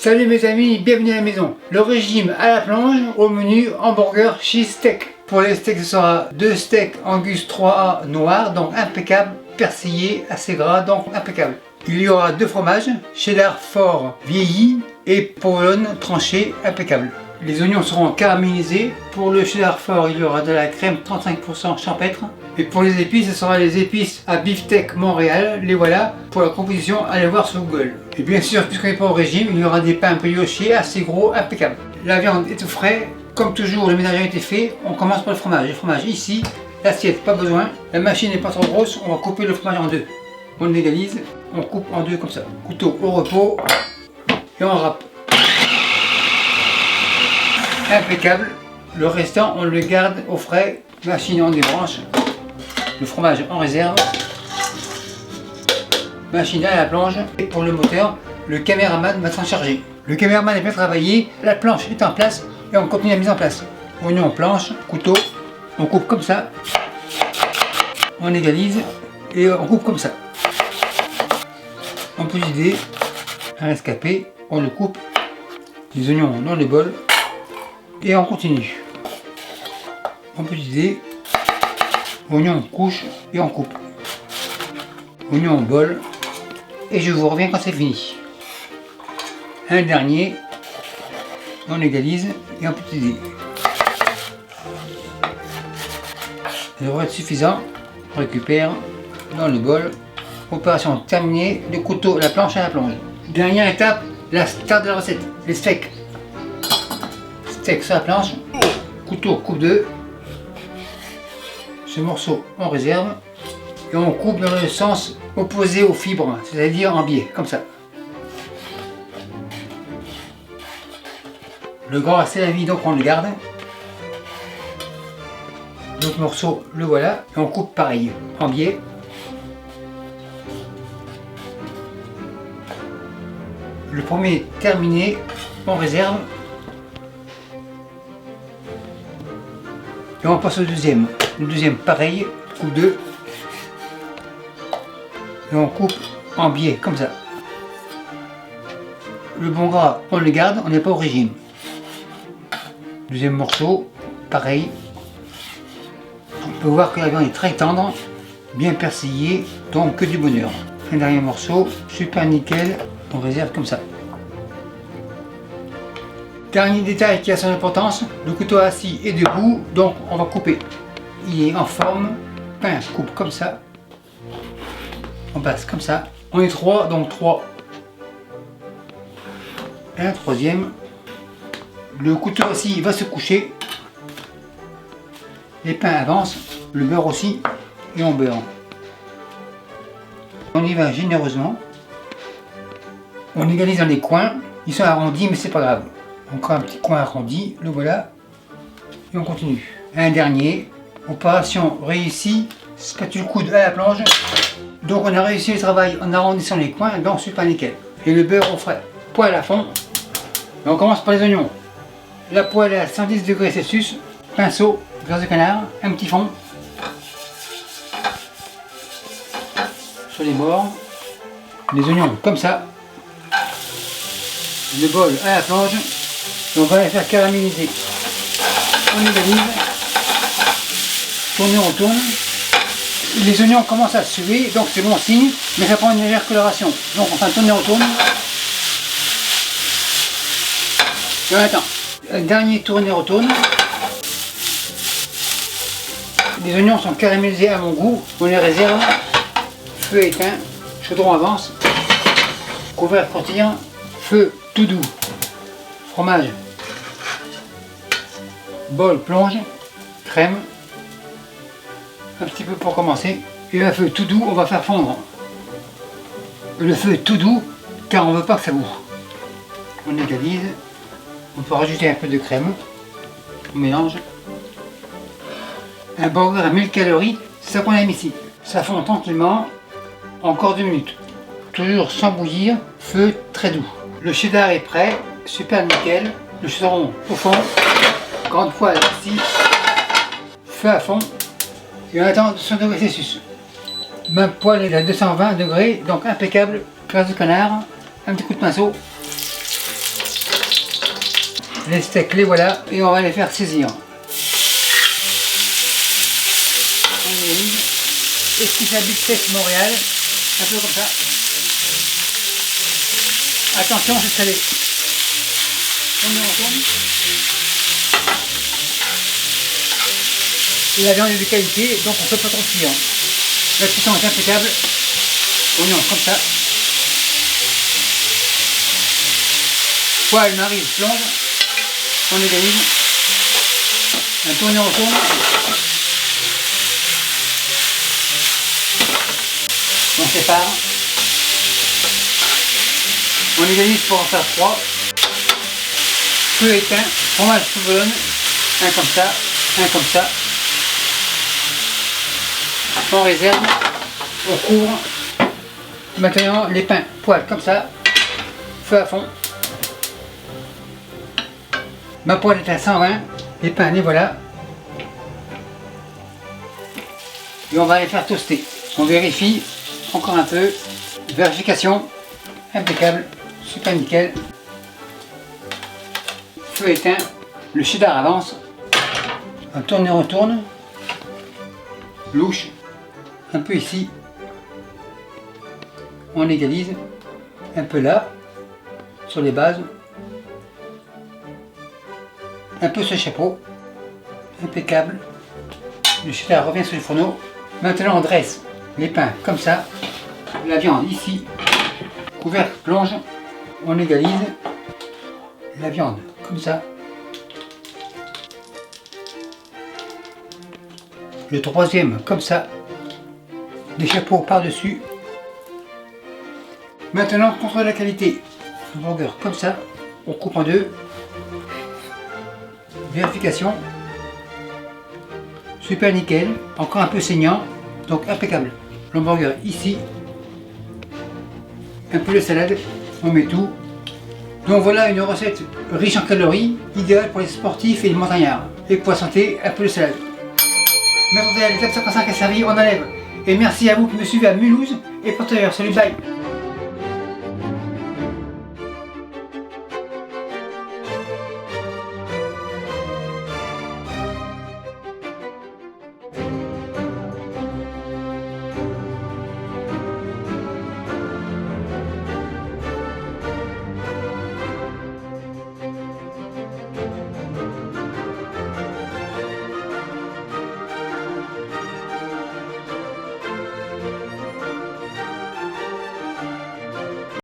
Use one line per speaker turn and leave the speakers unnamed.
Salut mes amis, bienvenue à la maison. Le régime à la planche, au menu hamburger cheese steak. Pour les steaks, ce sera 2 steaks Angus 3A noirs, donc impeccable, persillé, assez gras, donc impeccable. Il y aura 2 fromages, cheddar fort vieilli et provolone tranché, impeccable. Les oignons seront caramélisés. Pour le cheddar fort, il y aura de la crème 35% champêtre. Et pour les épices, ce sera les épices à beefsteak Montréal. Les voilà. Pour la composition, allez voir sur Google. Et bien sûr, puisqu'on n'est pas au régime, il y aura des pains briochés assez gros, impeccables. La viande est tout frais. Comme toujours, le ménage a été fait. On commence par le fromage. Le fromage ici, l'assiette, pas besoin. La machine n'est pas trop grosse. On va couper le fromage en 2. On égalise. On coupe en 2 comme ça. Couteau au repos. Et on râpe. Impeccable. Le restant, on le garde au frais. Machine on débranche. Le fromage en réserve. Machine à la planche. Et pour le moteur, le caméraman va s'en charger. Le caméraman est bien travaillé. La planche est en place et on continue la mise en place. Oignon, planche, couteau. On coupe comme ça. On égalise et on coupe comme ça. On peut vider un rescapé. On le coupe. Les oignons dans le bol. Et on continue. On peut vider. Oignon couche et on coupe. Oignon en bol. Et je vous reviens quand c'est fini. Un dernier. On égalise et on peut vider. Ça devrait être suffisant. On récupère dans le bol. Opération terminée. Le couteau, la planche à la plonge. Dernière étape, la star de la recette, les steaks. Steak sur la planche, couteau coupe 2, ce morceau on réserve et on coupe dans le sens opposé aux fibres, c'est-à-dire en biais, comme ça. Le gras c'est la vie, donc on le garde. L'autre morceau le voilà et on coupe pareil, en biais. Le premier terminé, on réserve. Et on passe au deuxième. Le deuxième pareil, coupe 2. Et on coupe en biais, comme ça. Le bon gras, on le garde, on n'est pas au régime. Deuxième morceau, pareil. On peut voir que la viande est très tendre, bien persillée, donc que du bonheur. Un dernier morceau, super nickel, on réserve comme ça. Dernier détail qui a son importance, le couteau assis est debout, donc on va couper. Il est en forme, pince, coupe comme ça. On passe comme ça. On est 3, donc 3. Un troisième. Le couteau assis va se coucher. Les pains avancent, le beurre aussi, et on beurre. On y va généreusement. On égalise dans les coins, ils sont arrondis mais c'est pas grave. Encore un petit coin arrondi, le voilà, et on continue. Un dernier, opération réussie, spatule coude à la planche. Donc on a réussi le travail en arrondissant les coins, donc super nickel. Et le beurre au frais, poêle à fond. Et on commence par les oignons. La poêle est à 110 degrés Celsius, pinceau, graisse de canard, un petit fond. Sur les bords, les oignons comme ça. Le bol à la planche. On va les faire caraméliser. On égalise. Tourner, on tourne. Les oignons commencent à suer, donc c'est bon signe, mais ça prend une légère coloration. Donc on fait tourner, on tourne. Et on attend. Un dernier tourner, on tourne. Les oignons sont caramélisés à mon goût. On les réserve. Feu éteint. Chaudron avance. Couvercle croustillant. Feu tout doux. Fromage. Bol plonge, crème, un petit peu pour commencer, et un feu tout doux, on va faire fondre. Le feu est tout doux, car on ne veut pas que ça boue. On égalise, on peut rajouter un peu de crème, on mélange. Un burger à 1000 calories, c'est ça qu'on aime ici. Ça fond tranquillement, encore 2 minutes. Toujours sans bouillir, feu très doux. Le cheddar est prêt, super nickel, le chaudron au fond. Grande poêle ici, feu à fond, et on attend 200 degrés Celsius. Ma poêle est à 220 degrés, donc impeccable, graisse de canard, un petit coup de pinceau, Les steaks, les voilà, et on va les faire saisir. Esquissabit steak Montréal, un peu comme ça. Attention, c'est salé. On retourne. Et la viande est de qualité, donc on ne peut pas trop cuire. La cuisson est impeccable. Oignon comme ça. Poêle, marise, plonge. On égalise. Un tourne et retourne. On sépare. On égalise pour en faire 3. Feu éteint, fromage provolone, un comme ça, un comme ça. On réserve, on couvre. Maintenant les pains, poêle comme ça, feu à fond. Ma poêle est à 120, les pains les voilà. Et on va les faire toaster. On vérifie, encore un peu. Vérification, impeccable, super nickel. Feu éteint, le cheddar avance. On tourne et retourne. Louche, un peu ici. On égalise, un peu là, sur les bases. Un peu ce chapeau, impeccable. Le cheddar revient sur le fourneau. Maintenant on dresse les pains comme ça. La viande ici. Couvercle plonge. On égalise. La viande comme ça. Le troisième comme ça. Des chapeaux par-dessus. Maintenant, contrôle la qualité. Le burger comme ça. On coupe en deux. Vérification. Super nickel. Encore un peu saignant. Donc impeccable. L'hamburger ici. Un peu de salade. On met tout. Donc voilà une recette riche en calories, idéale pour les sportifs et les montagnards. Et pour la santé, un peu de salade. Maintenant l'étape 55 est servie, on enlève. Et merci à vous qui me suivez à Mulhouse et Porteur. Salut, bye.